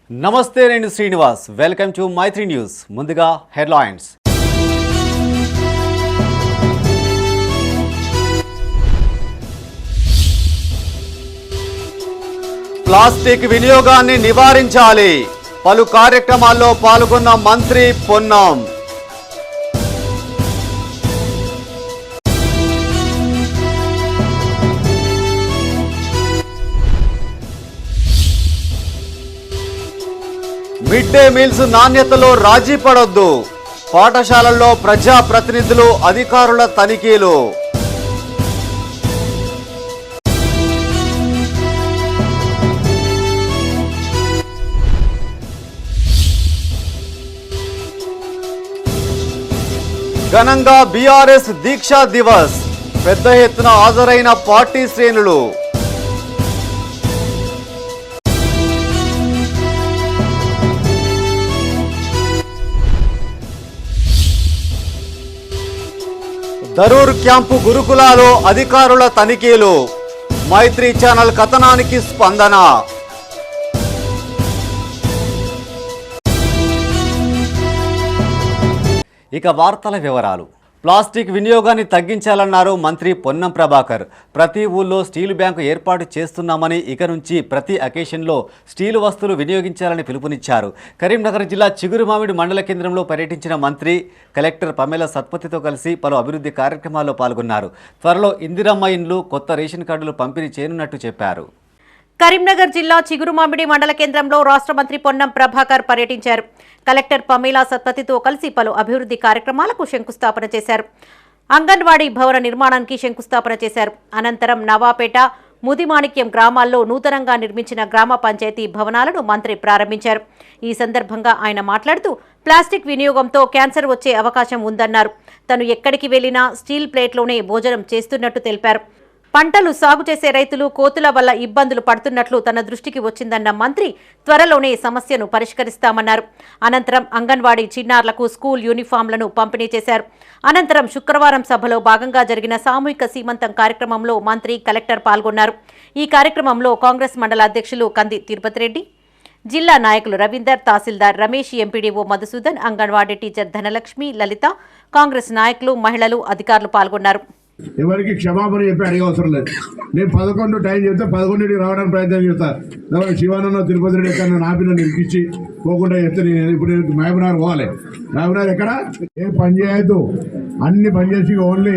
నమస్తే, నేను Srinivas. Welcome to Maithri news. ముందుగా హెడ్లైన్స్. ప్లాస్టిక్ వినియోగాన్ని నివారించాలి. పలు కార్యక్రమాల్లో పాల్గొన్న మంత్రి పొన్నం. మిడ్ డే మీల్స్ నాణ్యతలో రాజీ పడొద్దు. పాఠశాలల్లో ప్రజా ప్రతినిధులు, అధికారుల తనిఖీలు. ఘనంగా బీఆర్ఎస్ దీక్షా దివస్. పెద్ద ఎత్తున హాజరైన పార్టీ శ్రేణులు. దరూర్ క్యాంపు గురుకులాలో అధికారుల తనిఖీలు. మైత్రి ఛానల్ కథనానికి స్పందన. ఇక వార్తల వివరాలు. ప్లాస్టిక్ వినియోగాన్ని తగ్గించాలన్నారు మంత్రి పొన్నం ప్రభాకర్. ప్రతి ఊళ్ళో స్టీలు బ్యాంకు ఏర్పాటు చేస్తున్నామని, ఇక నుంచి ప్రతి అకేషన్లో స్టీలు వస్తువులు వినియోగించాలని పిలుపునిచ్చారు. కరీంనగర్ జిల్లా చిగురుమామిడి మండల కేంద్రంలో పర్యటించిన మంత్రి కలెక్టర్ పమేల సత్పతితో కలిసి పలు అభివృద్ధి కార్యక్రమాల్లో పాల్గొన్నారు. త్వరలో ఇందిరమ్మ ఇండ్లు, కొత్త రేషన్ కార్డులు పంపిణీ చేయనున్నట్టు చెప్పారు. కరీంనగర్ జిల్లా చిగురుమామిడి మండల కేంద్రంలో రాష్ట్ర మంత్రి పొన్నం ప్రభాకర్ పర్యటించారు. కలెక్టర్ పమేల సత్పతితో కలిసి పలు అభివృద్ధి కార్యక్రమాలకు శంకుస్థాపన చేశారు. అంగన్వాడీ భవన నిర్మాణానికి శంకుస్థాపన చేశారు. అనంతరం నవాపేట, ముదిమాణిక్యం గ్రామాల్లో నూతనంగా నిర్మించిన గ్రామ పంచాయతీ భవనాలను మంత్రి ప్రారంభించారు. ఈ సందర్భంగా ఆయన మాట్లాడుతూ ప్లాస్టిక్ వినియోగంతో క్యాన్సర్ వచ్చే అవకాశం ఉందన్నారు. తను ఎక్కడికి వెళ్లినా స్టీల్ ప్లేట్లోనే భోజనం చేస్తున్నట్టు తెలిపారు. పంటలు సాగు చేసే రైతులు కోతుల వల్ల ఇబ్బందులు పడుతున్నట్లు తన దృష్టికి వచ్చిందన్న మంత్రి త్వరలోనే సమస్యను పరిష్కరిస్తామన్నారు. అనంతరం అంగన్వాడీ చిన్నారులకు స్కూల్ యూనిఫామ్లను పంపిణీ చేశారు. అనంతరం శుక్రవారం సభలో భాగంగా జరిగిన సామూహిక సీమంతం కార్యక్రమంలో మంత్రి, కలెక్టర్ పాల్గొన్నారు. ఈ కార్యక్రమంలో కాంగ్రెస్ మండల అధ్యక్షులు కంది తిరుపతి రెడ్డి, జిల్లా నాయకులు రవీందర్, తహసీల్దార్ రమేష్, ఎంపీడీఓ మధుసూదన్, అంగన్వాడీ టీచర్ ధనలక్ష్మి, లలిత, కాంగ్రెస్ నాయకులు, మహిళలు, అధికారులు పాల్గొన్నారు. ఎవరికి క్షమాపణ చెప్పి అడిగే అవసరం లేదు. నేను 11 టైం చెప్తే 11 రావడానికి ప్రయత్నం చేస్తాను. శివానంద, తిరుపతి రెడ్డి ఎక్కడ నాపిన నిలిపించి పోకుండా చెప్తే నేను ఇప్పుడు మహబూబ్నగర్ పోవాలి. మహబూబ్నగర్ ఎక్కడ ఏం పని చేయొద్దు, అన్ని పని చేసి ఓన్లీ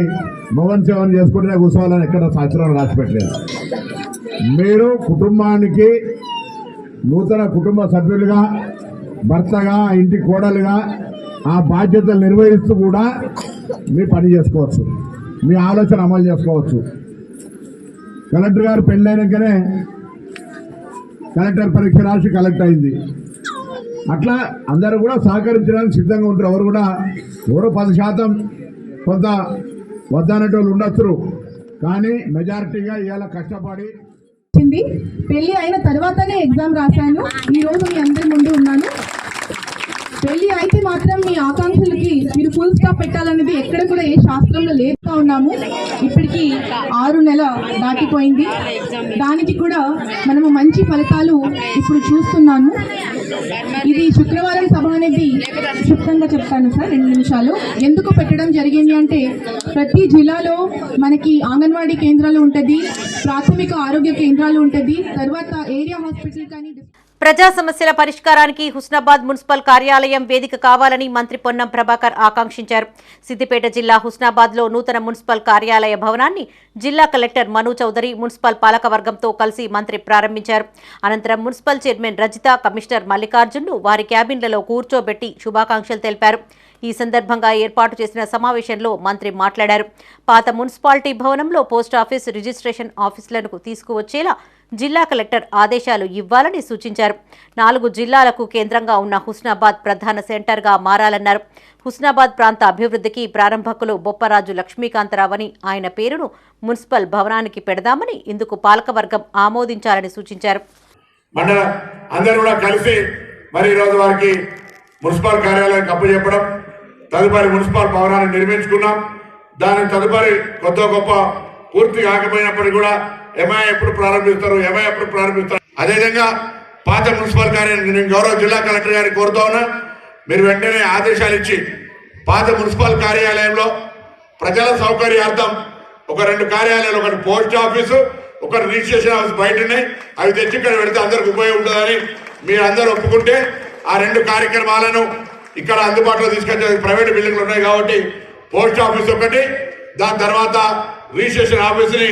మోహన్ సేవన్ చేసుకుంటే కూర్చోవాలని ఎక్కడ శాస్త్రాలు రాసిపెట్టలేదు. మీరు కుటుంబానికి నూతన కుటుంబ సభ్యులుగా, భర్తగా, ఇంటి కోడలుగా ఆ బాధ్యతలు నిర్వహిస్తూ కూడా మీ పని చేసుకోవచ్చు, మీ ఆలోచన అమలు చేసుకోవచ్చు. కలెక్టర్ గారు పెళ్ళైనాకనే కలెక్టర్ పరీక్ష రాసి కలెక్ట్ అయింది. అట్లా అందరూ కూడా సహకరించడానికి సిద్ధంగా ఉంటారు. ఎవరు 10% కొంత వద్దనేటోళ్ళు ఉండొచ్చు, కానీ మెజారిటీగా ఇవాళ కష్టపడి పెళ్లి అయిన తర్వాతనే ఎగ్జామ్ రాశాను. ఈ రోజు మీ అందరి ముందు ఉన్నాను. పెళ్లి అయితే మాత్రం మీ ఆకాంక్షలకి మీరు ఫుల్ స్టాప్ పెట్టాలనేది ఎక్కడ కూడా ఏ శాస్త్రంలో లేదుగా ఉన్నాము. ఇప్పటికి 6 నెలలు దాటిపోయింది. దానికి కూడా మనము మంచి ఫలితాలు ఇప్పుడు చూస్తున్నాము. ఇది శుక్రవారం సభ అనేది క్లుప్తంగా చెప్తాను సార్, 2 నిమిషాలు. ఎందుకు పెట్టడం జరిగింది అంటే, ప్రతి జిల్లాలో మనకి అంగన్వాడీ కేంద్రాలు ఉంటుంది, ప్రాథమిక ఆరోగ్య కేంద్రాలు ఉంటుంది, తర్వాత ఏరియా హాస్పిటల్ కానీ. ప్రజా సమస్యల పరిష్కారానికి హుస్నాబాద్ మున్సిపల్ కార్యాలయం వేదిక కావాలని మంత్రి పొన్నం ప్రభాకర్ ఆకాంక్షించారు. సిద్దిపేట జిల్లా హుస్నాబాద్లో నూతన మున్సిపల్ కార్యాలయ భవనాన్ని జిల్లా కలెక్టర్ మను చౌదరి మున్సిపల్ పాలకవర్గంతో కలిసి మంత్రి ప్రారంభించారు. అనంతరం మున్సిపల్ చైర్మన్ రజిత, కమిషనర్ మల్లికార్జున్ను వారి క్యాబిన్లలో కూర్చోబెట్టి శుభాకాంక్షలు తెలిపారు. ఈ సందర్భంగా ఏర్పాటు చేసిన సమావేశంలో మంత్రి మాట్లాడారు. పాత మున్సిపాలిటీ భవనంలో పోస్టాఫీస్, రిజిస్ట్రేషన్ ఆఫీసులను తీసుకువచ్చేలా జిల్లా కలెక్టర్ ఆదేశాలు ఇవ్వాలని సూచించారు. 4 జిల్లాలకు కేంద్రంగా ఉన్న హుస్నాబాద్ ప్రధాన సెంటర్గా మారాలన్నారు. హుస్నాబాద్ ప్రాంత అభివృద్ధికి ప్రారంభకులు బొప్పరాజు లక్ష్మీకాంతరావని, ఆయన పేరును మున్సిపల్ భవనానికి పెడదామని, ఇందుకు పాలకవర్గం ఆమోదించాలని సూచించారు. మున్సిపల్ కార్యాలయానికి అప్పచెప్పడం, తదుపరి మున్సిపల్ భవనాన్ని నిర్మించుకున్నాం. దాని తదుపరి కొత్త గొప్ప పూర్తి కాకపోయినప్పటికీ కూడా ఎంఐ ఎప్పుడు ప్రారంభిస్తారు, అదేవిధంగా పాత మున్సిపల్ కార్యాలయం నేను గౌరవ జిల్లా కలెక్టర్ గారికి కోరుతా ఉన్నా, మీరు వెంటనే ఆదేశాలు ఇచ్చి పాత మున్సిపల్ కార్యాలయంలో ప్రజల సౌకర్యార్థం ఒక 2 కార్యాలయాలు, ఒకటి పోస్ట్ ఆఫీసు, ఒకటి రిజిస్ట్రేషన్ ఆఫీస్ బయట ఉన్నాయి, అవి తెచ్చి ఇక్కడ పెడితే అందరికి ఉపయోగం ఉంటుందని మీరు అందరూ ఒప్పుకుంటే ఆ 2 కార్యక్రమాలను ఇక్కడ అందుబాటులో తీసుకొచ్చే ప్రైవేట్ బిల్డింగ్లు ఉన్నాయి కాబట్టి పోస్ట్ ఆఫీస్ ఒకటి, దాని తర్వాత రిజిస్ట్రేషన్ ఆఫీస్ని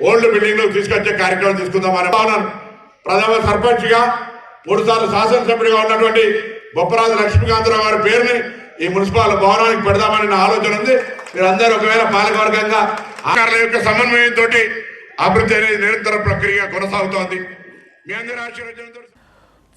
ఓల్డ్ బిల్డింగ్ లో తీసుకొచ్చే కార్యక్రమం తీసుకుందామని భావన. ప్రథమ సర్పంచ్గా 3 సార్లు శాసనసభ్యుడిగా ఉన్నటువంటి బొప్పరాజు లక్ష్మీకాంతరావు గారి పేరుని ఈ మున్సిపల్ భవనానికి పెడదామని నా ఆలోచన ఉంది. మీరందరూ ఒకవేళ పాలకవర్గంగా ఆకారాల యొక్క సమన్వయంతో అభివృద్ధి అనేది నిరంతర ప్రక్రియ కొనసాగుతోంది. మీ అందరి ఆశీర్వచనంతో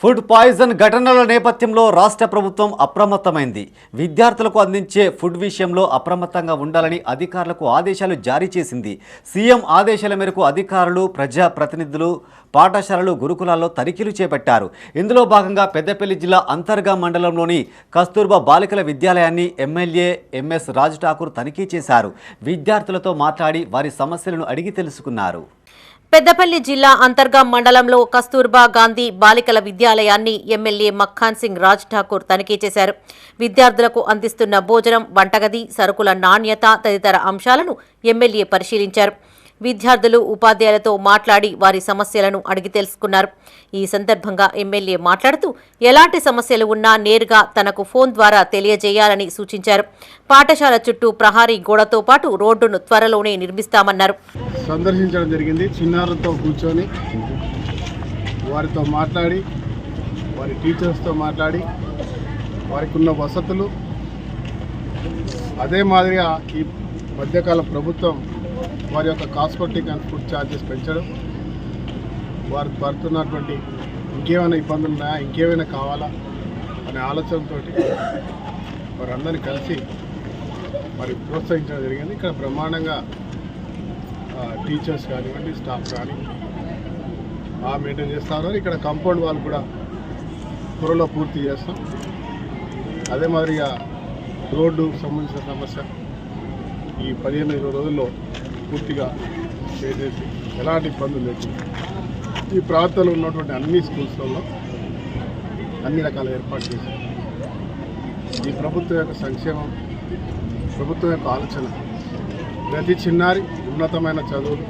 ఫుడ్ పాయిజన్ ఘటనల నేపథ్యంలో రాష్ట్ర ప్రభుత్వం అప్రమత్తమైంది. విద్యార్థులకు అందించే ఫుడ్ విషయంలో అప్రమత్తంగా ఉండాలని అధికారులకు ఆదేశాలు జారీ చేసింది. సీఎం ఆదేశాల మేరకు అధికారులు, ప్రజాప్రతినిధులు పాఠశాలలు, గురుకులాల్లో తనిఖీలు చేపట్టారు. ఇందులో భాగంగా పెద్దపల్లి జిల్లా అంతర్గా మండలంలోని కస్తూర్బా బాలికల విద్యాలయాన్ని ఎమ్మెల్యే ఎంఎస్ రాజ్ ఠాకూర్ తనిఖీ చేశారు. విద్యార్థులతో మాట్లాడి వారి సమస్యలను అడిగి తెలుసుకున్నారు. పెద్దపల్లి జిల్లా అంతర్గా మండలంలో కస్తూర్బా గాంధీ బాలికల విద్యాలయాన్ని ఎమ్మెల్యే మక్ఖాన్ సింగ్ రాజ్ ఠాకూర్ తనిఖీ చేశారు. విద్యార్థులకు అందిస్తున్న భోజనం, వంటగది, సరుకుల నాణ్యత తదితర అంశాలను ఎమ్మెల్యే పరిశీలించారు. విద్యార్థులు, ఉపాధ్యాయులతో మాట్లాడి వారి సమస్యలను అడిగి తెలుసుకున్నారు. ఈ సందర్భంగా ఎమ్మెల్యే మాట్లాడుతూ ఎలాంటి సమస్యలు ఉన్నా నేరుగా తనకు ఫోన్ ద్వారా తెలియజేయాలని సూచించారు. పాఠశాల చుట్టూ ప్రహారీ గోడతో పాటు రోడ్డును త్వరలోనే నిర్మిస్తామన్నారు. సందర్శించడం జరిగింది. చిన్నారులతో కూర్చొని వారితో మాట్లాడి, వారి టీచర్స్తో మాట్లాడి, వారికి ఉన్న వసతులు, అదే మాదిరిగా ఈ మధ్యకాల ప్రభుత్వం వారి యొక్క కాస్మెటిక్ అండ్ ఫుడ్ ఛార్జెస్ పెంచడం, వారు పడుతున్నటువంటి ఇంకేమైనా ఇబ్బందులు ఉన్నాయా, ఇంకేమైనా కావాలా అనే ఆలోచనతో వారందరినీ కలిసి మరి ప్రోత్సహించడం జరిగింది. ఇక్కడ బ్రహ్మాండంగా టీచర్స్ కానివ్వండి, స్టాఫ్ కానీ మెయింటైన్ చేస్తూ ఉన్నారు. ఇక్కడ కాంపౌండ్ వాళ్ళు కూడా త్వరలో పూర్తి చేస్తాం. అదే మాదిరిగా రోడ్డు సంబంధించిన సమస్య ఈ 15-20 రోజుల్లో పూర్తిగా చేసేసి ఎలాంటి ఇబ్బందులు లేకుండా ఈ ప్రాంతంలో ఉన్నటువంటి అన్ని స్కూల్స్లలో అన్ని రకాల ఏర్పాటు చేశారు. ఈ ప్రభుత్వం యొక్క సంక్షేమం, ప్రభుత్వం యొక్క ఆలోచన ప్రతి చిన్నారి ఉన్నతమైన చదువులు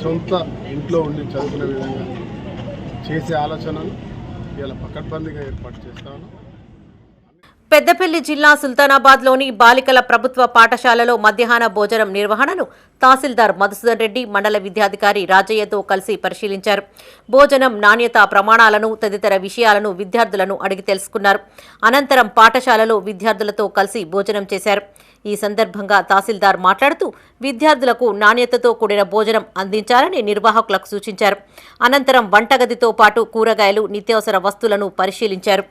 సొంత ఇంట్లో ఉండి చదువుకునే విధంగా చేసే ఆలోచనలు ఇలా పకడ్బందీగా ఏర్పాటు చేస్తాను. పెద్దపల్లి జిల్లా సుల్తానాబాద్లోని బాలికల ప్రభుత్వ పాఠశాలలో మధ్యాహ్న భోజనం నిర్వహణను తహసీల్దార్ మధుసూదన్ రెడ్డి, మండల విద్యాధికారి రాజయ్యతో కలిసి పరిశీలించారు. భోజనం నాణ్యత ప్రమాణాలను తదితర విషయాలను విద్యార్థులను అడిగి తెలుసుకున్నారు. అనంతరం పాఠశాలలో విద్యార్థులతో కలిసి భోజనం చేశారు. ఈ సందర్భంగా తహసీల్దార్ మాట్లాడుతూ విద్యార్థులకు నాణ్యతతో కూడిన భోజనం అందించాలని నిర్వాహకులకు సూచించారు. అనంతరం వంటగదితో పాటు కూరగాయలు, నిత్యావసర వస్తువులను పరిశీలించారు.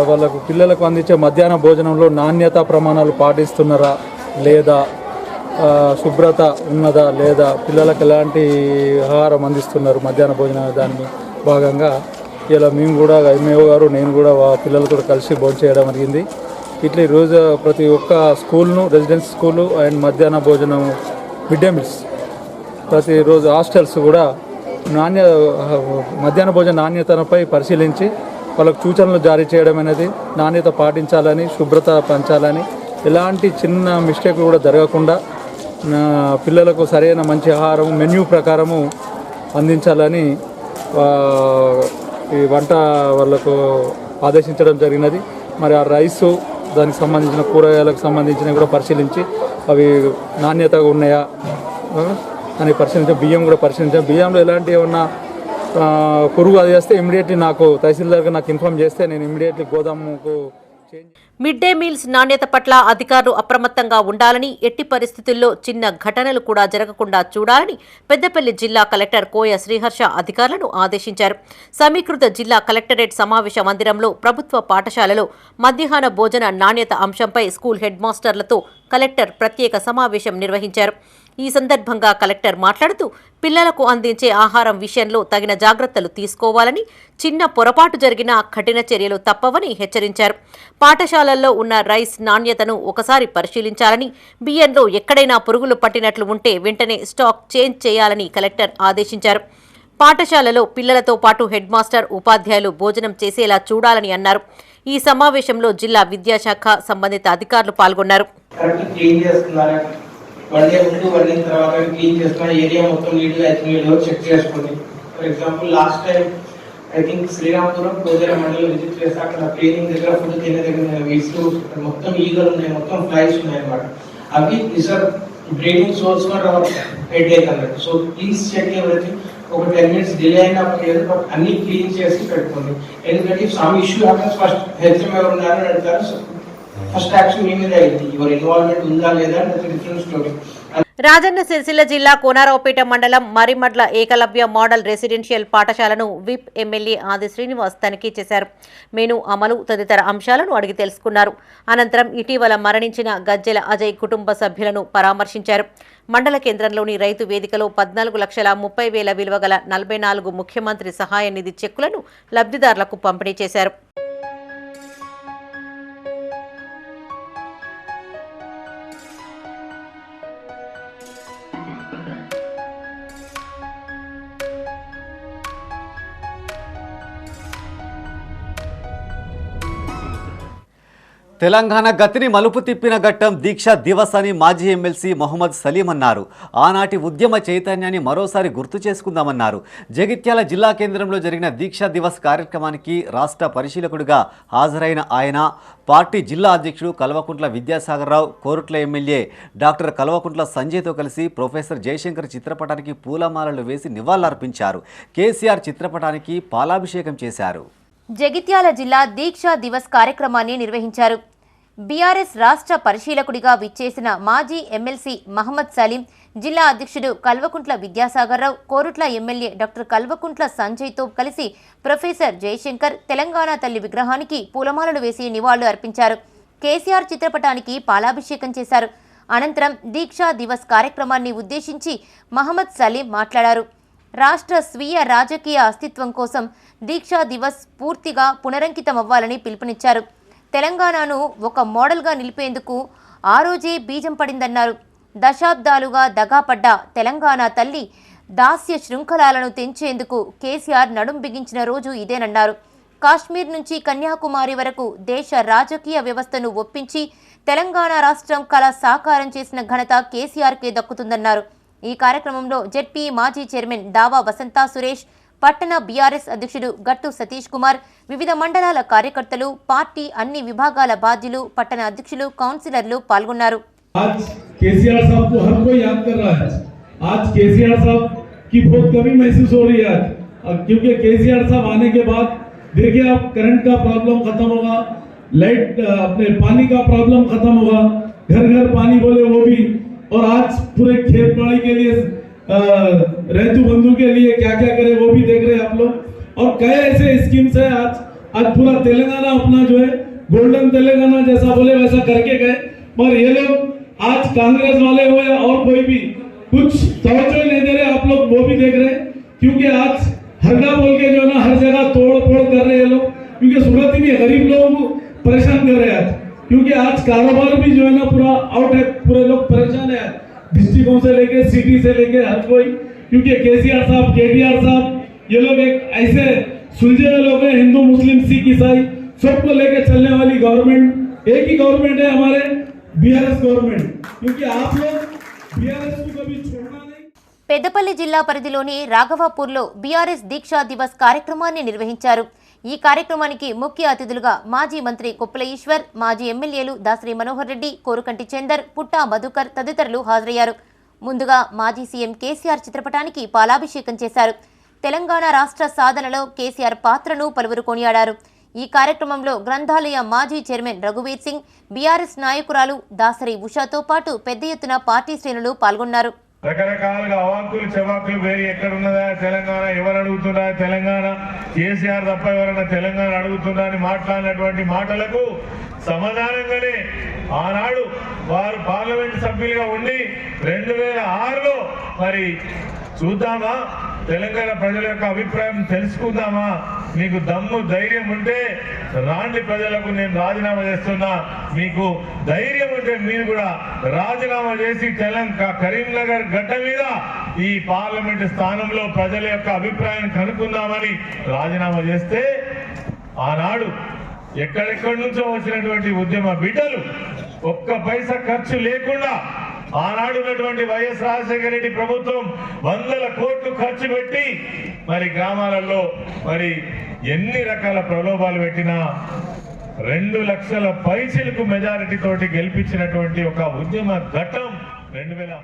వాళ్ళకు పిల్లలకు అందించే మధ్యాహ్న భోజనంలో నాణ్యత ప్రమాణాలు పాటిస్తున్నారా లేదా, శుభ్రత ఉన్నదా లేదా, పిల్లలకు ఎలాంటి ఆహారం అందిస్తున్నారు మధ్యాహ్న భోజనం, దాని భాగంగా ఇలా మేము కూడా ఎంఏఓ గారు, నేను కూడా పిల్లలతో కలిసి భోజనం చేయడం జరిగింది. ఇట్లా ఈరోజు ప్రతి ఒక్క స్కూల్ను, రెసిడెన్స్ స్కూలు అండ్ మధ్యాహ్న భోజనం, మిడ్ డే మీల్స్, ప్రతిరోజు హాస్టల్స్ కూడా మధ్యాహ్న భోజన నాణ్యతపై పరిశీలించి వాళ్ళకు సూచనలు జారీ చేయడం అనేది, నాణ్యత పాటించాలని, శుభ్రత పంచాలని, ఎలాంటి చిన్న మిస్టేక్లు కూడా జరగకుండా పిల్లలకు సరైన మంచి ఆహారం మెన్యూ ప్రకారము అందించాలని ఈ వంట వాళ్ళకు ఆదేశించడం జరిగినది. మరి ఆ రైసు, దానికి సంబంధించిన కూరగాయలకు సంబంధించినవి కూడా పరిశీలించి అవి నాణ్యతగా ఉన్నాయా అని పరిశీలించాం. బియ్యం కూడా పరిశీలించాం. బియ్యంలో ఎలాంటి ఏమన్నా పురుగు అది చేస్తే ఇమ్మీడియట్లీ నాకు తహసీల్దార్గా నాకు ఇన్ఫార్మ్ చేస్తే నేను ఇమ్మీడియట్లీ గోదాముకు చేంజ్. మిడ్ డే మీల్స్ నాణ్యత పట్ల అధికారులు అప్రమత్తంగా ఉండాలని, ఎట్టి పరిస్థితుల్లో చిన్న ఘటనలు కూడా జరగకుండా చూడాలని పెద్దపల్లి జిల్లా కలెక్టర్ కోయ శ్రీహర్ష అధికారులను ఆదేశించారు. సమీకృత జిల్లా కలెక్టరేట్ సమావేశ మందిరంలో ప్రభుత్వ పాఠశాలలో మధ్యాహ్న భోజన నాణ్యత అంశంపై స్కూల్ హెడ్ మాస్టర్లతో కలెక్టర్ ప్రత్యేక సమావేశం నిర్వహించారు. ఈ సందర్భంగా కలెక్టర్ మాట్లాడుతూ పిల్లలకు అందించే ఆహారం విషయంలో తగిన జాగ్రత్తలు తీసుకోవాలని, చిన్న పొరపాటు జరిగినా కఠిన చర్యలు తప్పవని హెచ్చరించారు. పాఠశాలల్లో ఉన్న రైస్ నాణ్యతను ఒకసారి పరిశీలించాలని, బియ్యంలో ఎక్కడైనా పురుగులు పట్టినట్లు ఉంటే వెంటనే స్టాక్ చేంజ్ చేయాలని కలెక్టర్ ఆదేశించారు. పాఠశాలలో పిల్లలతో పాటు హెడ్ మాస్టర్ ఉపాధ్యాయులు భోజనం చేసేలా చూడాలని అన్నారు. ఈ సమావేశంలో జిల్లా విద్యాశాఖ సంబంధిత అధికారులు పాల్గొన్నారు. For example last time I think Sriramapuram కోజర మండలం విజిట్ చేస్తే అక్కడ క్లీనింగ్ దగ్గర ఫుడ్ తినే దగ్గర వీస్లు మొత్తం ఈగలు ఉన్నాయి, మొత్తం ఫ్లైస్ ఉన్నాయి అన్నమాట. అవి reserve breeding source for our headache అన్నట్టు. So please check everything. ఒక 10 minutes డిలే అయినా పర్లేదు, బట్ అన్ని క్లీన్ చేసి పెట్టుకోండి. ఎందుకంటే some issue happens first HM ఎవరు ఉన్నారని అడుగుతారు. ఫస్ట్ యాక్షన్ మీ మీద అయింది. యువర్ ఇన్వాల్వ్మెంట్ ఉందా లేదా అనేది డిఫరెంట్ స్టోరీ. రాజన్న సిరిసిల్ల జిల్లా కోనారావుపేట మండలం మరిమడ్ల ఏకలవ్య మోడల్ రెసిడెన్షియల్ పాఠశాలను విప్ ఎమ్మెల్యే ఆది శ్రీనివాస్ తనిఖీ చేశారు. మెను అమలు తదితర అంశాలను అడిగి తెలుసుకున్నారు. అనంతరం ఇటీవల మరణించిన గజ్జెల అజయ్ కుటుంబ సభ్యులను పరామర్శించారు. మండల కేంద్రంలోని రైతు వేదికలో 14,30,000 విలువ గల 44 ముఖ్యమంత్రి సహాయ నిధి చెక్కులను లబ్ధిదారులకు పంపిణీ చేశారు. తెలంగాణ గతిని మలుపు తిప్పిన ఘట్టం దీక్షా దివస్ అని మాజీ ఎమ్మెల్సీ మొహమ్మద్ సలీం అన్నారు. ఆనాటి ఉద్యమ చైతన్యాన్ని మరోసారి గుర్తు చేసుకుందామన్నారు. జగిత్యాల జిల్లా కేంద్రంలో జరిగిన దీక్షా దివస్ కార్యక్రమానికి రాష్ట్ర పరిశీలకుడిగా హాజరైన ఆయన పార్టీ జిల్లా అధ్యక్షుడు కల్వకుంట్ల విద్యాసాగర్రావు, కోరుట్ల ఎమ్మెల్యే డాక్టర్ కల్వకుంట్ల సంజయ్తో కలిసి ప్రొఫెసర్ జయశంకర్ చిత్రపటానికి పూలమాలలు వేసి నివాళులర్పించారు. కేసీఆర్ చిత్రపటానికి పాలాభిషేకం చేశారు. జగిత్యాల జిల్లా దీక్షా దివస్ కార్యక్రమాన్ని నిర్వహించారు. బీఆర్ఎస్ రాష్ట్ర పరిశీలకుడిగా విచ్చేసిన మాజీ ఎమ్మెల్సీ మహమ్మద్ సలీం, జిల్లా అధ్యక్షుడు కల్వకుంట్ల విద్యాసాగర్రావు, కోరుట్ల ఎమ్మెల్యే డాక్టర్ కల్వకుంట్ల సంజయ్తో కలిసి ప్రొఫెసర్ జయశంకర్ తెలంగాణ తల్లి విగ్రహానికి పూలమాలలు వేసి నివాళులు అర్పించారు. కేసీఆర్ చిత్రపటానికి పాలాభిషేకం చేశారు. అనంతరం దీక్షా దివస్ కార్యక్రమాన్ని ఉద్దేశించి మహమ్మద్ సలీం మాట్లాడారు. రాష్ట్ర స్వీయ రాజకీయ అస్తిత్వం కోసం దీక్షా దివస్ పూర్తిగా పునరంకితమవ్వాలని పిలుపునిచ్చారు. తెలంగాణను ఒక మోడల్గా నిలిపేందుకు ఆ రోజే బీజం పడిందన్నారు. దశాబ్దాలుగా దగాపడ్డ తెలంగాణ తల్లి దాస్య శృంఖలాలను తెంచేందుకు కేసీఆర్ నడుం బిగించిన రోజు ఇదేనన్నారు. కాశ్మీర్ నుంచి కన్యాకుమారి వరకు దేశ రాజకీయ వ్యవస్థను ఒప్పించి తెలంగాణ రాష్ట్రం కళ సాకారం చేసిన ఘనత కేసీఆర్కే దక్కుతుందన్నారు. ఈ కార్యక్రమంలో జెడ్పీ మాజీ చైర్మన్ దావా వసంతా సురేష్, పట్టణ బీఆర్ఎస్ అధ్యక్షుడు గట్టు సతీష్ కుమార్, వివిధ మండలాల కార్యకర్తలు, పార్టీ అన్ని విభాగాల బాధ్యులు, పట్టణ అధ్యక్షులు, కౌన్సిలర్లు పాల్గొన్నారు. केसीआर साहब को हर कोई याद कर रहा है. आज केसीआर साहब की बहुत कमी महसूस हो रही है, क्योंकि केसीआर साहब आने के बाद देखिए आप करंट का प्रॉब्लम खत्म होगा, लाइट अपने पानी का प्रॉब्लम खत्म होगा, घर घर पानी बोले वो भी, और आज पूरे खेत बाड़ी के लिए ऋतु बंधु के लिए क्या क्या करे वो भी देख रहे हैं आप लोग. और कई ऐसे स्कीम्स है. आज पूरा तेलंगाना अपना जो है गोल्डन तेलंगाना जैसा बोले वैसा करके गए. पर ये लोग आज कांग्रेस वाले हो या और कोई भी कुछ तवज्जो नहीं दे रहे. आप लोग वो भी देख रहे हैं, क्योंकि आज हरगा बोल के जो है ना हर जगह तोड़ फोड़ कर रहे हैं लोग, क्योंकि सूरत ही गरीब लोगों को परेशान कर रहे हैं. क्योंकि आज कारोबार भी जो है ना पूरा आउट है, पूरे लोग परेशान है डिस्ट्रिक्टों से लेके सिटी से लेके हर कोई. क्योंकि केसीआर साहब, केटीआर साहब, ये लोग एक ऐसे सुलझे हुए लोग हैं, हिंदू मुस्लिम सिख ईसाई सबको लेके चलने वाली गवर्नमेंट एक ही गवर्नमेंट है हमारे बीआरएस गवर्नमेंट. क्योंकि आप लोग बीआरएस को कभी छोड़ना नहीं. పెద్దపల్లి జిల్లా పరిధిలోని రాఘవాపూర్లో బీఆర్ఎస్ దీక్షా దివస్ కార్యక్రమాన్ని నిర్వహించారు. ఈ కార్యక్రమానికి ముఖ్య అతిథులుగా మాజీ మంత్రి కొప్పుల ఈశ్వర్, మాజీ ఎమ్మెల్యేలు దాసరి మనోహర్ రెడ్డి, కోరుకంటి చందర్, పుట్టా మధుకర్ తదితరులు హాజరయ్యారు. ముందుగా మాజీ సీఎం కేసీఆర్ చిత్రపటానికి పాలాభిషేకం చేశారు. తెలంగాణ రాష్ట్ర సాధనలో కేసీఆర్ పాత్రను పలువురు కొనియాడారు. ఈ కార్యక్రమంలో గ్రంథాలయ మాజీ చైర్మన్ రఘువీర్ సింగ్, బీఆర్ఎస్ నాయకురాలు దాసరి ఉషాతో పాటు పెద్ద ఎత్తున పార్టీ శ్రేణులు పాల్గొన్నారు. రకరకాలుగా అవాకులు చవాకులు వేరి ఎక్కడున్నదా తెలంగాణ, ఎవరు అడుగుతున్నా తెలంగాణ, కేసీఆర్ తప్ప ఎవరైనా తెలంగాణ అడుగుతున్నా అని మాట్లాడినటువంటి మాటలకు సమాధానంగానే ఆనాడు వారు పార్లమెంట్ సభ్యులుగా ఉండి 2006లో మరి చూద్దామా తెలంగాణ ప్రజల యొక్క అభిప్రాయం తెలుసుకుందామా, మీకు దమ్ము ధైర్యం ఉంటే రాండి ప్రజలకు నేను రాజీనామా చేస్తున్నా, మీకు ధైర్యం ఉంటే మీరు కూడా రాజీనామా చేసి కరీంనగర్ గడ్డ మీద ఈ పార్లమెంటు స్థానంలో ప్రజల యొక్క అభిప్రాయం కనుక్కుందామని రాజీనామా చేస్తే ఆనాడు ఎక్కడెక్కడి నుంచో వచ్చినటువంటి ఉద్యమ బిడ్డలు ఒక్క పైసా ఖర్చు లేకుండా ఆనాడు ఉన్నటువంటి వైఎస్ రాజశేఖర రెడ్డి ప్రభుత్వం వందల కోట్లు ఖర్చు పెట్టి మరి గ్రామాలలో మరి ఎన్ని రకాల ప్రలోభాలు పెట్టినా 2 లక్షల పైసలకు మెజారిటీ తోటి గెలిపించినటువంటి ఒక ఉద్యమ ఘట్టం 2000.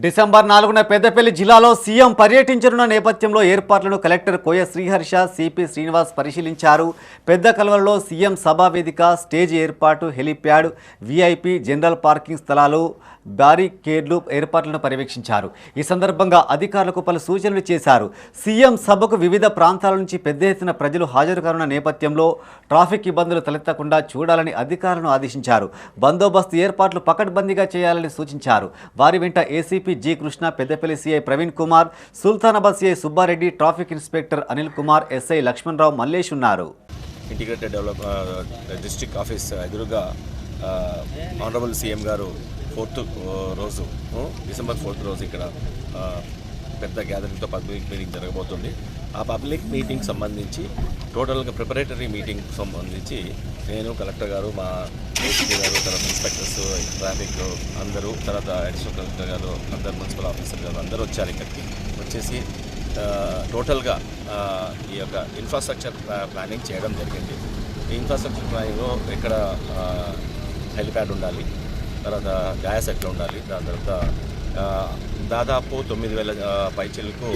డిసెంబర్ 4న పెద్దపల్లి జిల్లాలో సీఎం పర్యటించనున్న నేపథ్యంలో ఏర్పాట్లను కలెక్టర్ కోయ శ్రీహర్ష సిపి శ్రీనివాస్ పరిశీలించారు. పెద్ద కల్వలలో సీఎం సభా వేదిక, స్టేజ్ ఏర్పాటు, హెలిప్యాడ్, వీఐపీ, జనరల్ పార్కింగ్ స్థలాలు, బ్యారికేడ్లు ఏర్పాట్లను పర్యవేక్షించారు. ఈ సందర్భంగా అధికారులకు పలు సూచనలు చేశారు. సీఎం సభకు వివిధ ప్రాంతాల నుంచి పెద్ద ఎత్తున ప్రజలు హాజరు కానున్న నేపథ్యంలో ట్రాఫిక్ ఇబ్బందులు తలెత్తకుండా చూడాలని అధికారులను ఆదేశించారు. బందోబస్తు ఏర్పాట్లు పకడ్బందీగా చేయాలని సూచించారు. వారి వెంట ACP G Krishna, Peddapalli CI Praveen Kumar, Sultanabad CI Subbareddy, traffic inspector Anil Kumar, SI Lakshmanarao, Mallesh ఉన్నారు. ఇంటిగ్రేటెడ్ డిస్ట్రిక్ట్ ఆఫీస్ ఎదురుగా ఆనరబుల్ సీఎం గారు 4th రోజు డిసెంబర్ 4th రోజు ఇక్కడ పెద్ద గ్యాదరింగ్తో పబ్లిక్ మీటింగ్ జరగబోతుంది. ఆ పబ్లిక్ మీటింగ్ సంబంధించి టోటల్గా ప్రిపరేటరీ మీటింగ్ సంబంధించి నేను, కలెక్టర్ గారు, మా ఏసీపీ గారు, తర్వాత ఇన్స్పెక్టర్స్, ట్రాఫిక్ అందరూ, తర్వాత అడిషనల్ కలెక్టర్ గారు, అందరు మున్సిపల్ ఆఫీసర్ గారు అందరూ వచ్చారు. ఇక్కడికి వచ్చేసి టోటల్గా ఈ యొక్క ఇన్ఫ్రాస్ట్రక్చర్ ప్లానింగ్ చేయడం జరిగింది. ఈ ఇన్ఫ్రాస్ట్రక్చర్ ప్లానింగ్లో ఇక్కడ హెలిప్యాడ్ ఉండాలి, తర్వాత గ్యాస్ ఎట్లా ఉండాలి, దాని తర్వాత దాదాపు 9,000 పైచీలకు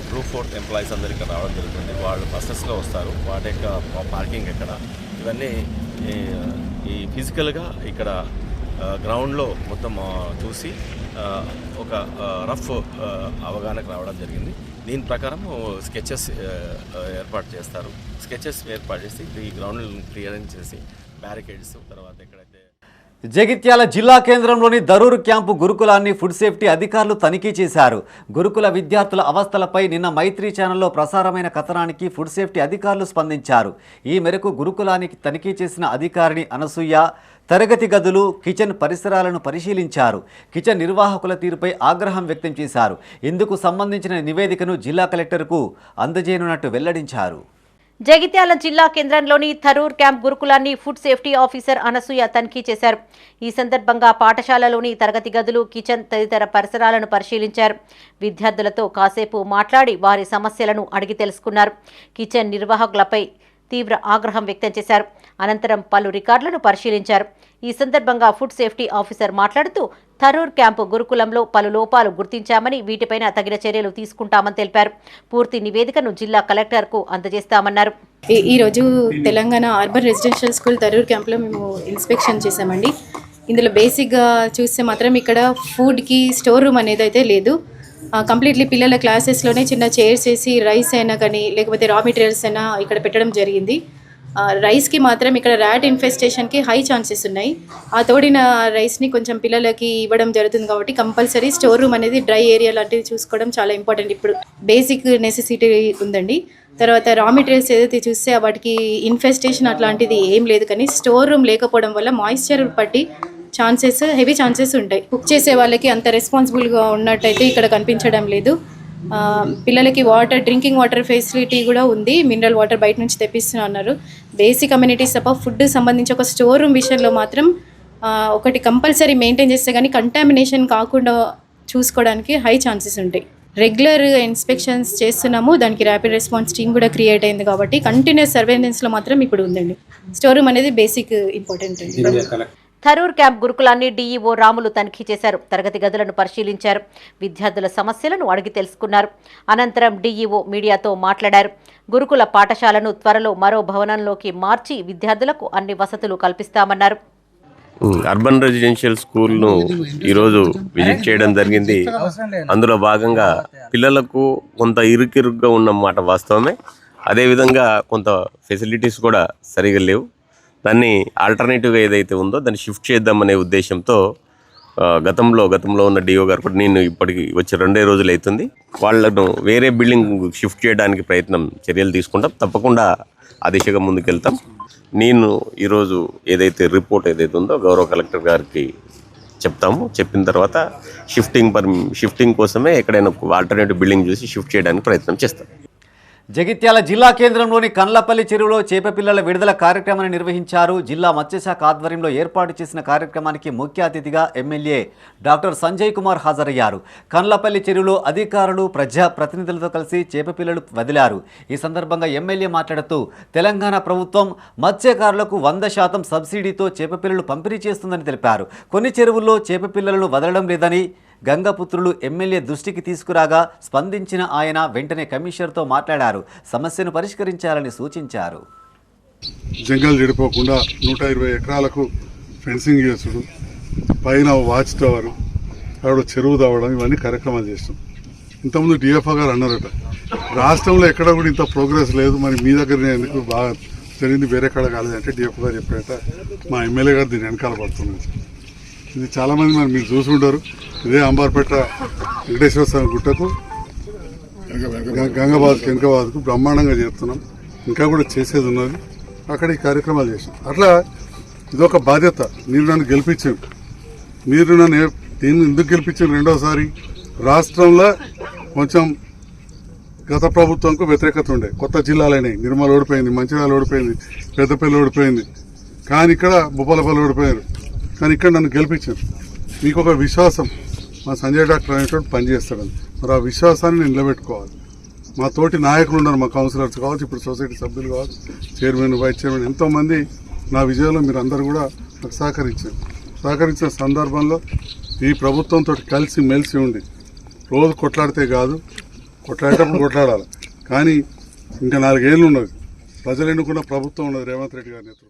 గ్రూప్ 4 ఎంప్లాయీస్ అందరు ఇక్కడ రావడం జరుగుతుంది. వాళ్ళు బస్సెస్లో వస్తారు. వాటి యొక్క పార్కింగ్ ఎక్కడ, ఇవన్నీ ఈ ఫిజికల్గా ఇక్కడ గ్రౌండ్లో మొత్తం చూసి ఒక రఫ్ అవగాహనకు రావడం జరిగింది. దీని ప్రకారం స్కెచెస్ ఏర్పాటు చేస్తారు. స్కెచెస్ ఏర్పాటు చేసి ఈ గ్రౌండ్ క్లియరెన్స్ చేసి బ్యారికేడ్స్, తర్వాత ఎక్కడైతే జగిత్యాల జిల్లా కేంద్రంలోని దరూర్ క్యాంపు గురుకులాన్ని ఫుడ్ సేఫ్టీ అధికారులు తనిఖీ చేశారు. గురుకుల విద్యార్థుల అవస్థలపై నిన్న మైత్రి ఛానల్లో ప్రసారమైన కథనానికి ఫుడ్ సేఫ్టీ అధికారులు స్పందించారు. ఈ మేరకు గురుకులానికి తనిఖీ చేసిన అధికారిని అనసూయ తరగతి గదులు, కిచెన్ పరిసరాలను పరిశీలించారు. కిచెన్ నిర్వాహకుల తీరుపై ఆగ్రహం వ్యక్తం చేశారు. ఇందుకు సంబంధించిన నివేదికను జిల్లా కలెక్టర్కు అందజేయనున్నట్టు వెల్లడించారు. జగిత్యాల జిల్లా కేంద్రంలోని థరూర్ క్యాంప్ గురుకులాన్ని ఫుడ్ సేఫ్టీ ఆఫీసర్ అనసూయ తనిఖీ చేశారు. ఈ సందర్భంగా పాఠశాలలోని తరగతి గదులు, కిచెన్ తదితర పరిసరాలను పరిశీలించారు. విద్యార్థులతో కాసేపు మాట్లాడి వారి సమస్యలను అడిగి తెలుసుకున్నారు. కిచెన్ నిర్వాహకులపై తీవ్ర ఆగ్రహం వ్యక్తం చేశారు. అనంతరం పలు రికార్డులను పరిశీలించారు. ఈ సందర్భంగా ఫుడ్ సేఫ్టీ ఆఫీసర్ మాట్లాడుతూ థరూర్ క్యాంపు గురుకులంలో పలు లోపాలు గుర్తించామని, వీటిపైన తగిన చర్యలు తీసుకుంటామని తెలిపారు. పూర్తి నివేదికను జిల్లా కలెక్టర్కు అందజేస్తామన్నారు. ఈరోజు Telangana urban residential school Tharoor క్యాంప్లో మేము ఇన్స్పెక్షన్ చేసామండి. ఇందులో బేసిక్గా చూస్తే మాత్రం ఇక్కడ ఫుడ్కి స్టోర్ రూమ్ అనేది అయితే లేదు. కంప్లీట్లీ పిల్లల క్లాసెస్లోనే చిన్న చైర్స్ వేసి రైస్ అయినా కానీ లేకపోతే రా మెటీరియల్స్ అయినా ఇక్కడ పెట్టడం జరిగింది. రైస్కి మాత్రం ఇక్కడ ర్యాట్ ఇన్ఫెస్టేషన్కి హై ఛాన్సెస్ ఉన్నాయి. ఆ తోడిన రైస్ని కొంచెం పిల్లలకి ఇవ్వడం జరుగుతుంది కాబట్టి కంపల్సరీ స్టోర్ రూమ్ అనేది డ్రై ఏరియా లాంటివి చూసుకోవడం చాలా ఇంపార్టెంట్. ఇప్పుడు బేసిక్ నెసెసిటీ ఉందండి. తర్వాత రా మెటీరియల్స్ ఏదైతే చూస్తే వాటికి ఇన్ఫెస్టేషన్ అట్లాంటిది ఏం లేదు, కానీ స్టోర్ రూమ్ లేకపోవడం వల్ల మాయిశ్చర్ పట్టి ఛాన్సెస్, హెవీ ఛాన్సెస్ ఉంటాయి. కుక్ చేసే వాళ్ళకి అంత రెస్పాన్సిబుల్గా ఉన్నట్టయితే ఇక్కడ కనిపించడం లేదు. పిల్లలకి డ్రింకింగ్ వాటర్ ఫెసిలిటీ కూడా ఉంది. మినరల్ వాటర్ బయట నుంచి తెప్పిస్తున్నా అన్నారు. బేసిక్ అమ్యూనిటీస్ తప్ప ఫుడ్ సంబంధించి ఒక స్టోర్ రూమ్ విషయంలో మాత్రం ఒకటి కంపల్సరీ మెయింటైన్ చేస్తే కానీ కంటామినేషన్ కాకుండా చూసుకోవడానికి హై ఛాన్సెస్ ఉంటాయి. రెగ్యులర్ ఇన్స్పెక్షన్స్ చేస్తున్నాము. దానికి ర్యాపిడ్ రెస్పాన్స్ టీమ్ కూడా క్రియేట్ అయింది కాబట్టి కంటిన్యూస్ సర్వేలెన్స్లో మాత్రం ఇప్పుడు ఉందండి. స్టోర్ రూమ్ అనేది బేసిక్ ఇంపార్టెంట్ అండి. థరూర్ క్యాంప్ గురుకులాన్ని డీఈఓ రాములు తనిఖీ చేశారు. తరగతి గదులను పరిశీలించారు. విద్యార్థుల సమస్యలను అడిగి తెలుసుకున్నారు. అనంతరం డీఈఓ మీడియాతో మాట్లాడారు. గురుకుల పాఠశాలను త్వరలో మరో భవనంలోకి మార్చి విద్యార్థులకు అన్ని వసతులు కల్పిస్తామన్నారు. అర్బన్ రెసిడెన్షియల్ స్కూల్ను ఈరోజు విజిట్ చేయడం జరిగింది. అందులో భాగంగా పిల్లలకు కొంత ఇరుకిరుగ్గా ఉన్నమాట వాస్తవమే. అదేవిధంగా కొంత ఫెసిలిటీస్ కూడా సరిగా లేవు. దాన్ని ఆల్టర్నేటివ్గా ఏదైతే ఉందో దాన్ని షిఫ్ట్ చేద్దామనే ఉద్దేశంతో గతంలో ఉన్న డిఓ గారు కూడా, నేను ఇప్పటికి వచ్చి 2 రోజులు అవుతుంది, వాళ్ళను వేరే బిల్డింగ్ షిఫ్ట్ చేయడానికి చర్యలు తీసుకుంటాం. తప్పకుండా ఆ దిశగా ముందుకెళ్తాం. నేను ఈరోజు ఏదైతే రిపోర్ట్ ఏదైతే ఉందో గౌరవ కలెక్టర్ గారికి చెప్తాము. చెప్పిన తర్వాత షిఫ్టింగ్ కోసమే ఎక్కడైనా ఆల్టర్నేటివ్ బిల్డింగ్ చూసి షిఫ్ట్ చేయడానికి ప్రయత్నం చేస్తాం. జగిత్యాల జిల్లా కేంద్రంలోని కండ్లపల్లి చెరువులో చేపపిల్లల విడుదల కార్యక్రమాన్ని నిర్వహించారు. జిల్లా మత్స్యశాఖ ఆధ్వర్యంలో ఏర్పాటు చేసిన కార్యక్రమానికి ముఖ్య అతిథిగా ఎమ్మెల్యే డాక్టర్ సంజయ్ కుమార్ హాజరయ్యారు. కండ్లపల్లి చెరువులో అధికారులు ప్రజా ప్రతినిధులతో కలిసి చేపపిల్లలు వదిలారు. ఈ సందర్భంగా ఎమ్మెల్యే మాట్లాడుతూ తెలంగాణ ప్రభుత్వం మత్స్యకారులకు 100% సబ్సిడీతో చేపపిల్లలు పంపిణీ చేస్తుందని తెలిపారు. కొన్ని చెరువుల్లో చేపపిల్లలను వదలడం లేదని గంగపుత్రులు ఎమ్మెల్యే దృష్టికి తీసుకురాగా స్పందించిన ఆయన వెంటనే కమిషనర్తో మాట్లాడారు. సమస్యను పరిష్కరించాలని సూచించారు. జంగల్ చెడిపోకుండా 120 ఎకరాలకు ఫెన్సింగ్ చేసుడు, పైన వాచ్ టవర్, అక్కడ చెరువు తవ్వడం, ఇవన్నీ కార్యక్రమాలు చేస్తాం. ఇంతకుముందు డిఎఫ్ఓ గారు అన్నారట, రాష్ట్రంలో ఎక్కడ కూడా ఇంత ప్రోగ్రెస్ లేదు, మరి మీ దగ్గర ఎందుకు బాగా జరిగింది, వేరే కాడ కాలేదంటే డిఎఫ్ఓ గారు చెప్పారట. మా ఎమ్మెల్యే గారు దీన్ని వెనకాల పడుతున్నారు. ఇది చాలామంది మరి మీరు చూసుకుంటారు. ఇదే అంబార్పేట వెంకటేశ్వర స్వామి గుట్టకు, గంగాబాద్కు, వెనకబాద్కు బ్రహ్మాండంగా చేస్తున్నాం. ఇంకా కూడా చేసేది ఉన్నది. అక్కడ ఈ కార్యక్రమాలు చేసాం. అట్లా ఇదొక బాధ్యత. మీరు నన్ను గెలిపించారు. మీరు నన్ను ఎందుకు గెలిపించారు? రెండోసారి రాష్ట్రంలో కొంచెం గత ప్రభుత్వంకు వ్యతిరేకత ఉండే, కొత్త జిల్లాలైనాయి. నిర్మల్ ఓడిపోయింది, మంచిర్యాల ఓడిపోయింది, పెద్దపల్లి ఓడిపోయింది, కానీ ఇక్కడ భూపాలపల్లి ఓడిపోయారు. కానీ ఇక్కడ నన్ను గెలిపించారు. మీకు ఒక విశ్వాసం, మా సంజయ్ డాక్టర్ అనేటువంటి పనిచేస్తాడని. మరి ఆ విశ్వాసాన్ని నేను నిలబెట్టుకోవాలి. మా తోటి నాయకులు ఉన్నారు, మా కౌన్సిలర్స్ కావచ్చు, ఇప్పుడు సొసైటీ సభ్యులు కావచ్చు, చైర్మన్, వైస్ చైర్మన్, ఎంతోమంది నా విజయంలో మీరు అందరూ కూడా నాకు సహకరించిన సందర్భంలో ఈ ప్రభుత్వంతో కలిసి మెలిసి ఉండి రోజు కొట్లాడితే కాదు, కొట్లాడేటప్పుడు కొట్లాడాలి. కానీ ఇంకా 4 ఏళ్ళు ఉన్నది. ప్రజలు ఎన్నుకున్న ప్రభుత్వం ఉన్నది రేవంత్ రెడ్డి గారి నేతృత్వం.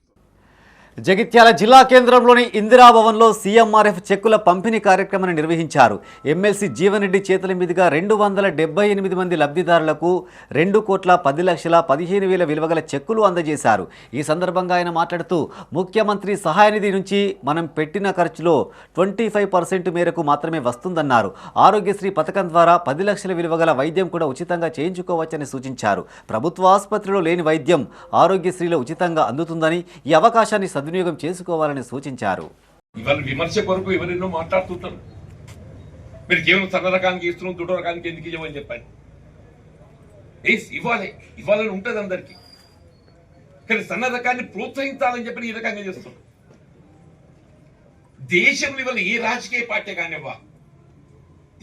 జగిత్యాల జిల్లా కేంద్రంలోని ఇందిరాభవన్లో సీఎంఆర్ఎఫ్ చెక్కుల పంపిణీ కార్యక్రమాన్ని నిర్వహించారు. ఎమ్మెల్సీ జీవన్ రెడ్డి చేతుల మీదుగా 278 మంది లబ్ధిదారులకు 2,10,15,000 విలువగల చెక్కులు అందజేశారు. ఈ సందర్భంగా ఆయన మాట్లాడుతూ ముఖ్యమంత్రి సహాయనిధి నుంచి మనం పెట్టిన ఖర్చులో 25% మేరకు మాత్రమే వస్తుందన్నారు. ఆరోగ్యశ్రీ పథకం ద్వారా 10 లక్షల విలువగల వైద్యం కూడా ఉచితంగా చేయించుకోవచ్చని సూచించారు. ప్రభుత్వ ఆసుపత్రిలో లేని వైద్యం ఆరోగ్యశ్రీలో ఉచితంగా అందుతుందని, ఈ అవకాశాన్ని సద్వినియోగం చేసుకోవాలని సూచించారు. ఇవాళ విమర్శ కొరకు ఎవరెన్నో మాట్లాడుతుంటారు. మీరు కేవలం సన్న రకానికి ఇస్తున్నాం, దుడ్డ రకానికి ఎందుకు ఇవ్వమని చెప్పండి. ఇవ్వాలని ఉంటుంది అందరికీ, కానీ సన్న రకాన్ని ప్రోత్సహించాలని చెప్పి ఈ రకంగా చేస్తున్నాం. దేశంలో ఇవాళ ఏ రాజకీయ పార్టీ కానివ్వా,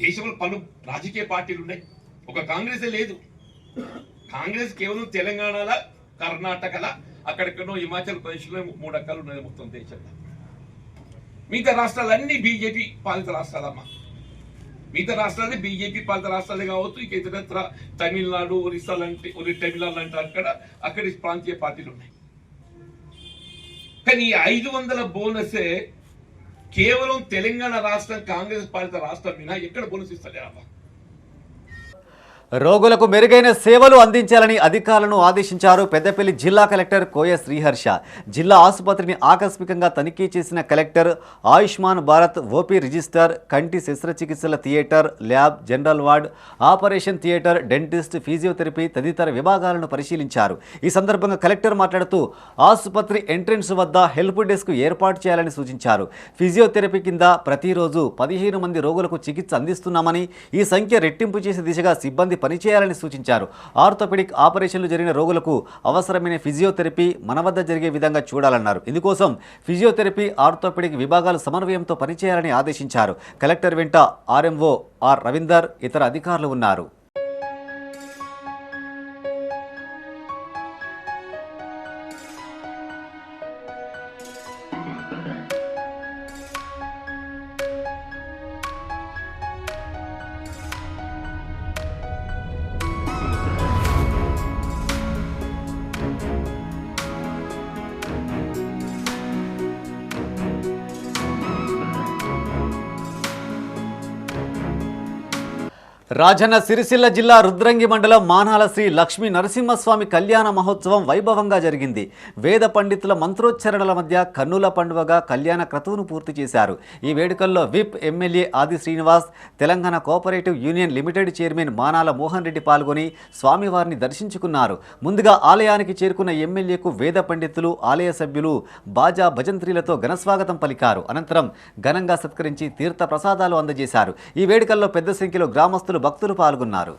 దేశంలో పలు రాజకీయ పార్టీలు ఉన్నాయి. ఒక కాంగ్రెస్ లేదు. కాంగ్రెస్ కేవలం తెలంగాణలో, కర్ణాటకలో, అక్కడెక్కడో హిమాచల్ ప్రదేశ్లో 3 అక్కలు ఉన్నాయి మొత్తం దేశంలో. మిగతా రాష్ట్రాలన్నీ బీజేపీ పాలిత రాష్ట్రాలమ్మా. మిగతా రాష్ట్రాలన్నీ బీజేపీ పాలిత రాష్ట్రాలే కావచ్చు. ఇక ఇతరత్ర తమిళనాడు, ఒరిస్సా లాంటి తమిళనాడు అంటే అక్కడి ప్రాంతీయ పార్టీలు ఉన్నాయి. కానీ 500 బోనసే కేవలం తెలంగాణ రాష్ట్రం, కాంగ్రెస్ పాలిత రాష్ట్రం మీద ఎక్కడ బోనస్ ఇస్తలేరమ్మా. రోగులకు మెరుగైన సేవలు అందించాలని అధికారులను ఆదేశించారు పెద్దపల్లి జిల్లా కలెక్టర్ కోయ శ్రీహర్ష. జిల్లా ఆసుపత్రిని ఆకస్మికంగా తనిఖీ చేసిన collector Ayushman Bharat, OP register, కంటి శస్త్రచికిత్సల theatre, lab, general ward, operation theatre, dentist, physiotherapy తదితర విభాగాలను పరిశీలించారు. ఈ సందర్భంగా కలెక్టర్ మాట్లాడుతూ ఆసుపత్రి ఎంట్రన్స్ వద్ద హెల్ప్ డెస్క్ ఏర్పాటు చేయాలని సూచించారు. ఫిజియోథెరపీ కింద ప్రతిరోజు 15 మంది రోగులకు చికిత్స అందిస్తున్నామని, ఈ సంఖ్య రెట్టింపు చేసే దిశగా సిబ్బంది పనిచేయాలని సూచించారు. ఆర్థోపెడిక్ ఆపరేషన్లు జరిగిన రోగులకు అవసరమైన ఫిజియోథెరపీ మన వద్ద జరిగే విధంగా చూడాలన్నారు. ఇందుకోసం ఫిజియోథెరపీ, ఆర్థోపెడిక్ విభాగాలు సమన్వయంతో పనిచేయాలని ఆదేశించారు. కలెక్టర్ వెంట ఆర్ఎంఓ ఆర్ రవీందర్, ఇతర అధికారులు ఉన్నారు. రాజన్న సిరిసిల్ల జిల్లా రుద్రంగి మండలం మానాల శ్రీ లక్ష్మీ నరసింహస్వామి కళ్యాణ మహోత్సవం వైభవంగా జరిగింది. వేద పండితుల మంత్రోచ్చరణల మధ్య కన్నుల పండుగగా కళ్యాణ క్రతువును పూర్తి చేశారు. ఈ వేడుకల్లో విప్ ఎమ్మెల్యే ఆది Srinivas, Telangana cooperative union limited chairman Manala Mohan Reddy పాల్గొని స్వామివారిని దర్శించుకున్నారు. ముందుగా ఆలయానికి చేరుకున్న ఎమ్మెల్యేకు వేద పండితులు, ఆలయ సభ్యులు బాజా భజంత్రీలతో ఘనస్వాగతం పలికారు. అనంతరం ఘనంగా సత్కరించి తీర్థ ప్రసాదాలు అందజేశారు. ఈ వేడుకల్లో పెద్ద సంఖ్యలో గ్రామస్తులు, భక్తులు పాల్గొన్నారు.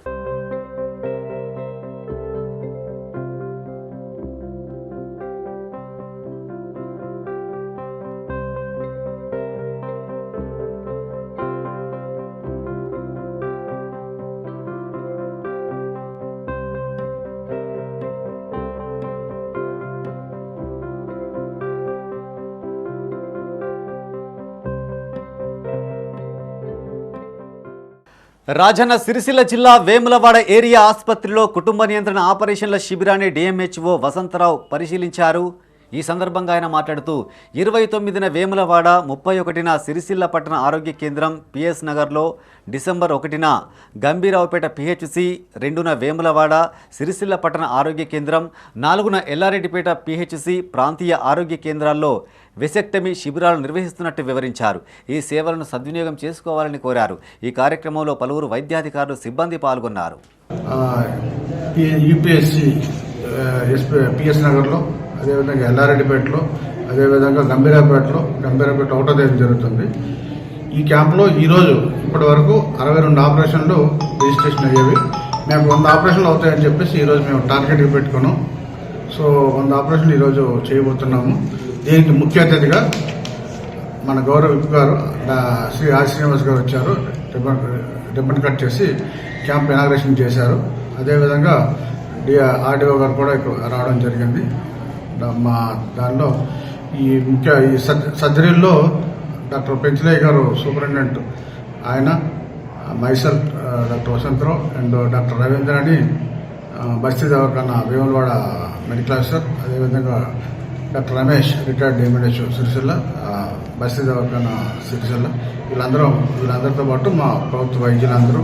రాజన్న సిరిసిల్ల జిల్లా వేములవాడ ఏరియా ఆసుపత్రిలో కుటుంబ నియంత్రణ ఆపరేషన్ల శిబిరాన్ని డిఎంహెచ్ఓ వసంతరావు పరిశీలించారు. ఈ సందర్భంగా ఆయన మాట్లాడుతూ 29న వేములవాడ, 31న సిరిసిల్ల పట్టణ ఆరోగ్య కేంద్రం పిఎస్ నగర్లో, డిసెంబర్ 1న గంభీరావుపేట పిహెచ్సి, 2న వేములవాడ సిరిసిల్ల పట్టణ ఆరోగ్య కేంద్రం, 4న ఎల్లారెడ్డిపేట పిహెచ్సి ప్రాంతీయ ఆరోగ్య కేంద్రాల్లో వెసెక్టమీ శిబిరాలు నిర్వహిస్తున్నట్టు వివరించారు. ఈ సేవలను సద్వినియోగం చేసుకోవాలని కోరారు. ఈ కార్యక్రమంలో పలువురు వైద్యాధికారులు, సిబ్బంది పాల్గొన్నారు. యూపీఎస్సి పిఎస్ నగర్లో, అదేవిధంగా ఎల్లారెడ్డిపేటలో, అదేవిధంగా గంభీరాపేట 1వ తేదీ జరుగుతుంది. ఈ క్యాంప్లో ఈరోజు ఇప్పటి వరకు 62 ఆపరేషన్లు రిజిస్ట్రేషన్ అయ్యేవి. మేము 100 ఆపరేషన్లు అవుతాయని చెప్పేసి ఈరోజు మేము టార్గెట్గా పెట్టుకున్నాం. సో 100 ఆపరేషన్లు ఈరోజు చేయబోతున్నాము. దీనికి ముఖ్య అతిథిగా మన గౌరవ విప్ గారు శ్రీ ఆది శ్రీనివాస్ గారు వచ్చారు. రిబ్బన్ కట్ చేసి క్యాంప్ ఇనాగ్రేషన్ చేశారు. అదేవిధంగా ఆర్డీఓ గారు కూడా రావడం జరిగింది. మా దానిలో ఈ సర్జరీల్లో డాక్టర్ పెంచలయ్య గారు సూపరింటెండెంట్, ఆయన, మైసెల్ doctor Vasantrao and doctor Ravindra అని బస్తీ దవాఖానా వేములవాడ మెడికల్ ఆఫీసర్, అదేవిధంగా డాక్టర్ రమేష్ రిటైర్డ్ ఎంఎన్హెచ్ సిరిసిల్ల, బస్తీ దవాఖానా సిరిసిల్ల, వీళ్ళందరితో పాటు మా ప్రభుత్వ వైద్యులందరూ,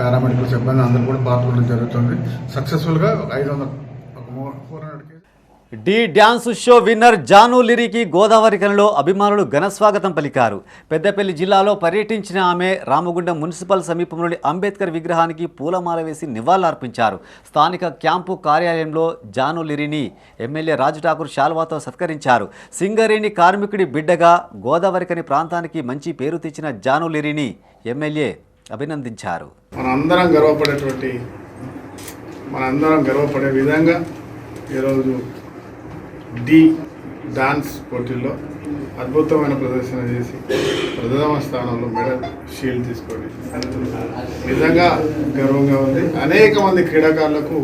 పారామెడికల్ సిబ్బంది అందరూ కూడా పాల్గొనడం జరుగుతుంది. సక్సెస్ఫుల్గా 400 D dance show winner Janu లిరికి గోదావరి కనిలో అభిమానులు ఘనస్వాగతం పలికారు. పెద్దపల్లి జిల్లాలో పర్యటించిన ఆమె రామగుండం మున్సిపల్ సమీపంలోని అంబేద్కర్ విగ్రహానికి పూలమాల వేసి నివాళులర్పించారు. స్థానిక క్యాంపు కార్యాలయంలో జాను లిరిని ఎమ్మెల్యే రాజు ఠాకూర్ శాల్వాతో సత్కరించారు. సింగరేణి కార్మికుడి బిడ్డగా గోదావరికని ప్రాంతానికి మంచి పేరు తెచ్చిన జాను లిరిని ఎమ్మెల్యే అభినందించారు. మనందరం గర్వపడే విధంగా ఈరోజు డి డాన్స్ పోటీల్లో అద్భుతమైన ప్రదర్శన చేసి ప్రథమ స్థానంలో మెడల్ షీల్డ్ తీసుకొని నిజంగా గర్వంగా ఉంది. అనేక మంది క్రీడాకారులకు,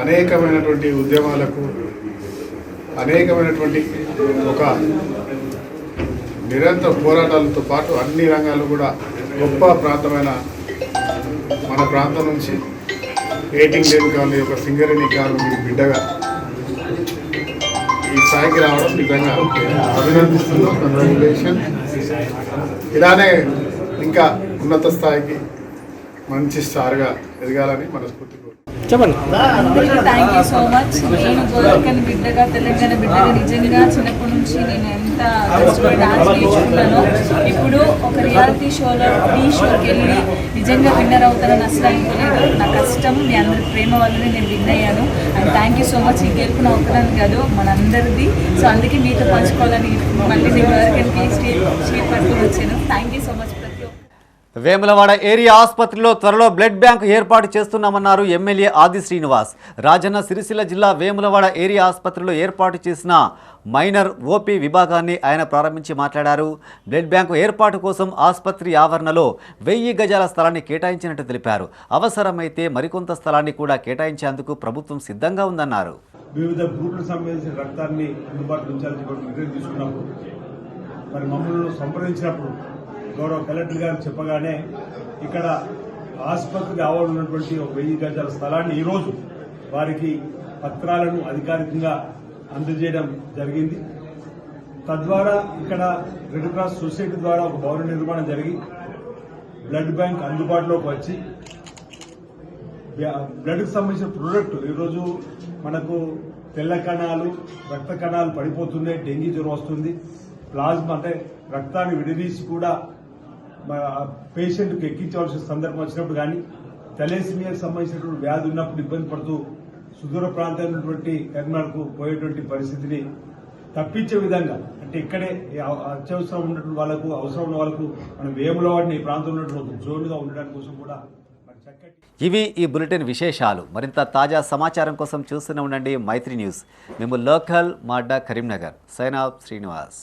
అనేకమైనటువంటి ఉద్యమాలకు, అనేకమైనటువంటి ఒక నిరంతర పోరాటాలతో పాటు అన్ని రంగాల్లో కూడా గొప్ప ప్రాంతమైన మన ప్రాంతం నుంచి ఏటింగ్ లేని కాలనీ ఒక సింగరేణి కార్మికుడి బిడ్డగా ఈ స్థాయికి రావడం నిజంగా అభినందిస్తున్నాం. కంగ్రాచులేషన్. ఇలానే ఇంకా ఉన్నత స్థాయికి మంచి స్టార్గా ఎదగాలని మనస్ఫూర్తి చెప్పండి. Thank you so much. నేను గోదావరి బిడ్డగా, తెలంగాణ బిడ్డగా నిజంగా చిన్నప్పటి నుంచి నేను ఎంత కష్టపడి డాన్స్ నేర్చుకున్నానో, ఇప్పుడు ఒక రియాలిటీ షోలో షోకి వెళ్ళి నిజంగా విన్నర్ అవుతానని అసలు అనుకోలేదు. నా కష్టం, మీ అందరి ప్రేమ వల్లనే నేను విన్ అయ్యాను. And thank you so much. ఈ గెలుపు నా ఒక్కదాన్ని కాదు, మనందరిది. సో అందుకే మీతో పంచుకోవాలని మళ్ళీ నేను గోదావరికి స్టేట్ పట్టుకుని వచ్చాను. Thank you so much. Vemulawada area ఆసుపత్రిలో త్వరలో బ్లడ్ బ్యాంక్ ఏర్పాటు చేస్తున్నామన్నారు ఎమ్మెల్యే ఆది శ్రీనివాస్. రాజన్న సిరిసిల్ల జిల్లా వేములవాడ ఏరియా ఆసుపత్రిలో ఏర్పాటు చేసిన మైనర్ ఓపీ విభాగాన్ని ఆయన ప్రారంభించి మాట్లాడారు. బ్లడ్ బ్యాంకు ఏర్పాటు కోసం ఆసుపత్రి ఆవరణలో 1000 గజాల స్థలాన్ని కేటాయించినట్టు తెలిపారు. అవసరమైతే మరికొంత స్థలాన్ని కూడా కేటాయించేందుకు ప్రభుత్వం సిద్ధంగా ఉందన్నారు. వివిధ గ్రూపులకు సంబంధించిన రక్తాన్ని అందుబాటులో ఉంచాలని నిర్ణయం తీసుకున్నప్పుడు, మరి మమ్మల్ని సంప్రదించినప్పుడు గౌరవ కలెక్టర్ గారు చెప్పగానే ఇక్కడ ఆసుపత్రికి ఆవరణ ఉన్నటువంటి 1000 గజాల స్థలాన్ని ఈరోజు వారికి పత్రాలను అధికారికంగా అందజేయడం జరిగింది. తద్వారా ఇక్కడ రెడ్ క్రాస్ సొసైటీ ద్వారా ఒక భవన నిర్మాణం జరిగి బ్లడ్ బ్యాంక్ అందుబాటులోకి వచ్చి బ్లడ్కి సంబంధించిన ప్రోడక్ట్ ఈరోజు మనకు తెల్ల కణాలు రక్త కణాలు పడిపోతున్నాయి, డెంగీ జ్వరం వస్తుంది, ప్లాజ్మా అంటే రక్తాన్ని విడదీసి కూడా పేషెంట్కి ఎక్కించవలసిన సందర్భం వచ్చినప్పుడు కానీ థెలేసిమియాకి సంబంధించినటువంటి వ్యాధి ఉన్నప్పుడు ఇబ్బంది పడుతూ సుదూర ప్రాంతమైనటువంటి కర్ణాటకకు పోయేటువంటి పరిస్థితిని తప్పించే విధంగా అంటే ఇక్కడే అత్యవసరం ఉన్నటువంటి వాళ్ళకు అవసరం ఉన్న వాళ్ళకు మనం వేములవాడిని ఈ ప్రాంతంలో ఉన్నటువంటి జోన్గా ఉండడానికి కోసం కూడా ఇవి ఈ బులెటిన్ విశేషాలు. మరింత తాజా సమాచారం కోసం చూస్తూనే ఉండండి మైత్రి న్యూస్. మేము లోకల్ మాడ్డా కరీంనగర్. Sign off Srinivas.